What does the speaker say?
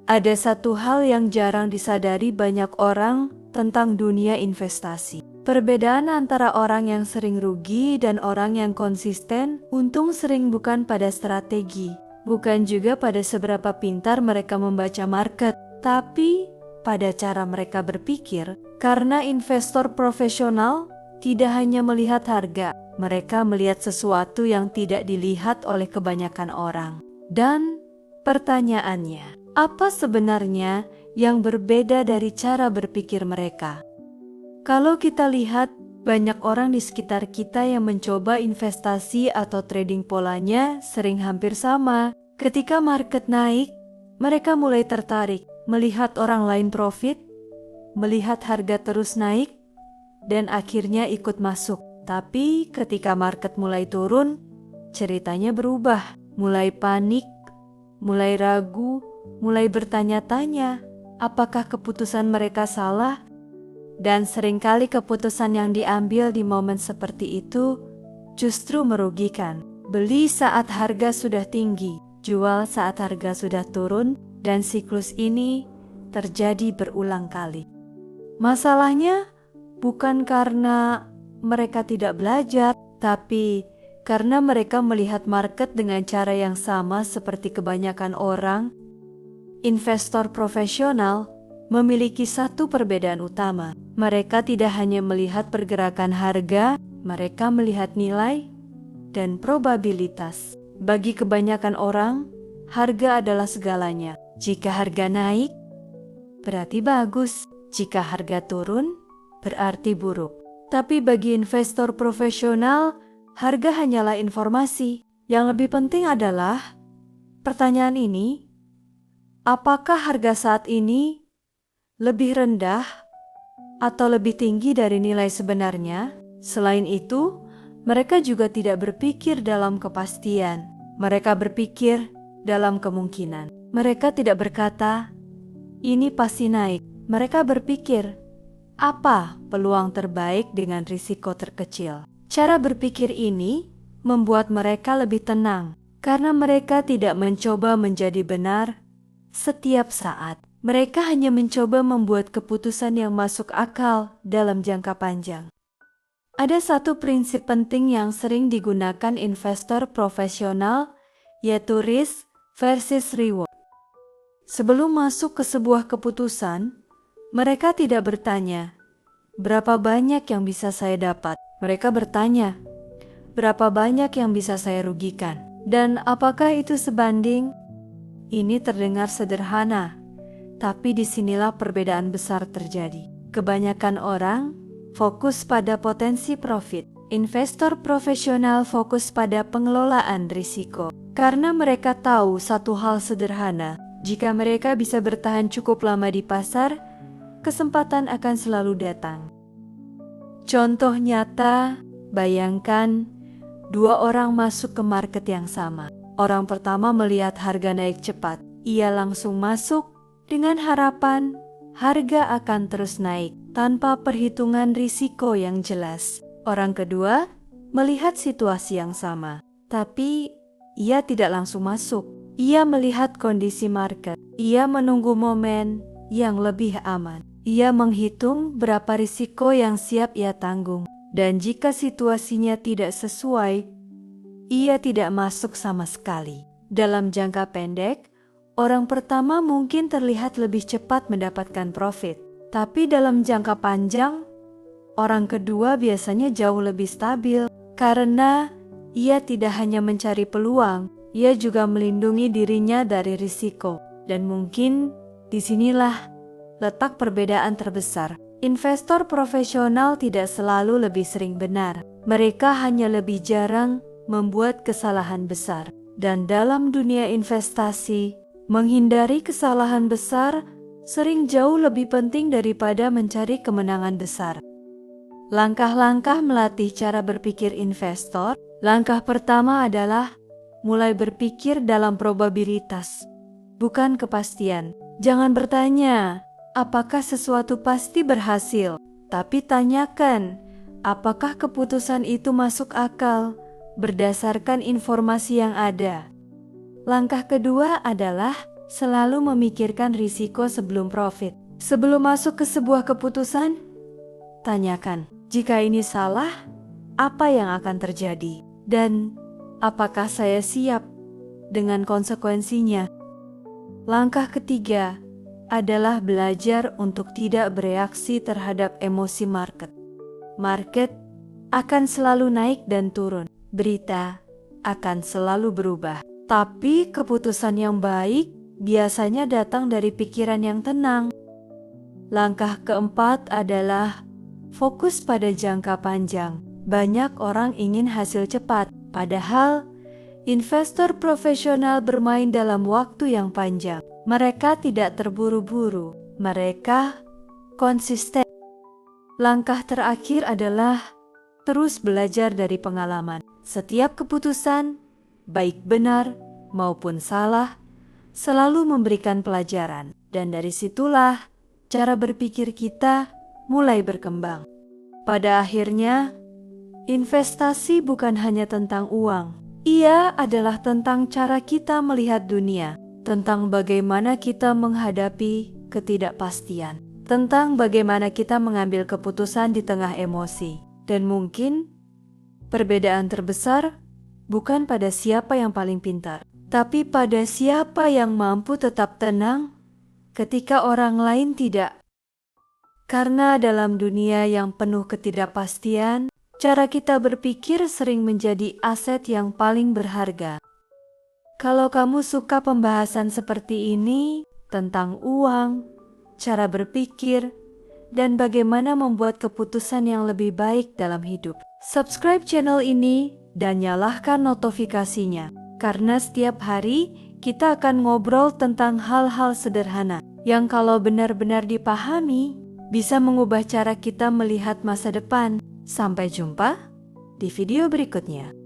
Ada satu hal yang jarang disadari banyak orang tentang dunia investasi. Perbedaan antara orang yang sering rugi dan orang yang konsisten untung sering bukan pada strategi, bukan juga pada seberapa pintar mereka membaca market, tapi pada cara mereka berpikir. Karena investor profesional tidak hanya melihat harga, mereka melihat sesuatu yang tidak dilihat oleh kebanyakan orang. Dan pertanyaannya, apa sebenarnya yang berbeda dari cara berpikir mereka? Kalau kita lihat, banyak orang di sekitar kita yang mencoba investasi atau trading polanya sering hampir sama. Ketika market naik, mereka mulai tertarik, melihat orang lain profit, melihat harga terus naik, dan akhirnya ikut masuk. Tapi ketika market mulai turun, ceritanya berubah, mulai panik, mulai ragu, mulai bertanya-tanya, apakah keputusan mereka salah? Dan seringkali keputusan yang diambil di momen seperti itu justru merugikan. Beli saat harga sudah tinggi, jual saat harga sudah turun, dan siklus ini terjadi berulang kali. Masalahnya bukan karena mereka tidak belajar, tapi karena mereka melihat market dengan cara yang sama seperti kebanyakan orang. Investor profesional memiliki satu perbedaan utama. Mereka tidak hanya melihat pergerakan harga, mereka melihat nilai dan probabilitas. Bagi kebanyakan orang, harga adalah segalanya. Jika harga naik, berarti bagus. Jika harga turun, berarti buruk. Tapi bagi investor profesional, harga hanyalah informasi. Yang lebih penting adalah pertanyaan ini, apakah harga saat ini lebih rendah atau lebih tinggi dari nilai sebenarnya? Selain itu, mereka juga tidak berpikir dalam kepastian. Mereka berpikir dalam kemungkinan. Mereka tidak berkata, ini pasti naik. Mereka berpikir, apa peluang terbaik dengan risiko terkecil? Cara berpikir ini membuat mereka lebih tenang, karena mereka tidak mencoba menjadi benar setiap saat. Mereka hanya mencoba membuat keputusan yang masuk akal dalam jangka panjang. Ada satu prinsip penting yang sering digunakan investor profesional, yaitu risk versus reward. Sebelum masuk ke sebuah keputusan, mereka tidak bertanya, berapa banyak yang bisa saya dapat? Mereka bertanya, berapa banyak yang bisa saya rugikan? Dan apakah itu sebanding? Ini terdengar sederhana, tapi disinilah perbedaan besar terjadi. Kebanyakan orang fokus pada potensi profit. Investor profesional fokus pada pengelolaan risiko. Karena mereka tahu satu hal sederhana, jika mereka bisa bertahan cukup lama di pasar, kesempatan akan selalu datang. Contoh nyata, bayangkan dua orang masuk ke market yang sama. Orang pertama melihat harga naik cepat. Ia langsung masuk dengan harapan harga akan terus naik tanpa perhitungan risiko yang jelas. Orang kedua melihat situasi yang sama, tapi ia tidak langsung masuk. Ia melihat kondisi market. Ia menunggu momen yang lebih aman. Ia menghitung berapa risiko yang siap ia tanggung. Dan jika situasinya tidak sesuai, ia tidak masuk sama sekali. Dalam jangka pendek, orang pertama mungkin terlihat lebih cepat mendapatkan profit. Tapi dalam jangka panjang, orang kedua biasanya jauh lebih stabil. Karena ia tidak hanya mencari peluang, ia juga melindungi dirinya dari risiko. Dan mungkin disinilah letak perbedaan terbesar. Investor profesional tidak selalu lebih sering benar. Mereka hanya lebih jarang membuat kesalahan besar. Dan dalam dunia investasi, menghindari kesalahan besar sering jauh lebih penting daripada mencari kemenangan besar. Langkah-langkah melatih cara berpikir investor. Langkah pertama adalah mulai berpikir dalam probabilitas, bukan kepastian. Jangan bertanya, apakah sesuatu pasti berhasil? Tapi tanyakan, apakah keputusan itu masuk akal berdasarkan informasi yang ada? Langkah kedua adalah selalu memikirkan risiko sebelum profit. Sebelum masuk ke sebuah keputusan, tanyakan, jika ini salah, apa yang akan terjadi? Dan apakah saya siap dengan konsekuensinya? Langkah ketiga adalah belajar untuk tidak bereaksi terhadap emosi market. Market akan selalu naik dan turun. Berita akan selalu berubah. Tapi keputusan yang baik biasanya datang dari pikiran yang tenang. Langkah keempat adalah fokus pada jangka panjang. Banyak orang ingin hasil cepat, padahal investor profesional bermain dalam waktu yang panjang. Mereka tidak terburu-buru, mereka konsisten. Langkah terakhir adalah terus belajar dari pengalaman. Setiap keputusan, baik benar maupun salah, selalu memberikan pelajaran. Dan dari situlah cara berpikir kita mulai berkembang. Pada akhirnya, investasi bukan hanya tentang uang. Ia adalah tentang cara kita melihat dunia, tentang bagaimana kita menghadapi ketidakpastian, tentang bagaimana kita mengambil keputusan di tengah emosi. Dan mungkin perbedaan terbesar bukan pada siapa yang paling pintar, tapi pada siapa yang mampu tetap tenang ketika orang lain tidak. Karena dalam dunia yang penuh ketidakpastian, cara kita berpikir sering menjadi aset yang paling berharga. Kalau kamu suka pembahasan seperti ini tentang uang, cara berpikir, dan bagaimana membuat keputusan yang lebih baik dalam hidup, subscribe channel ini dan nyalakan notifikasinya. Karena setiap hari kita akan ngobrol tentang hal-hal sederhana yang kalau benar-benar dipahami, bisa mengubah cara kita melihat masa depan. Sampai jumpa di video berikutnya.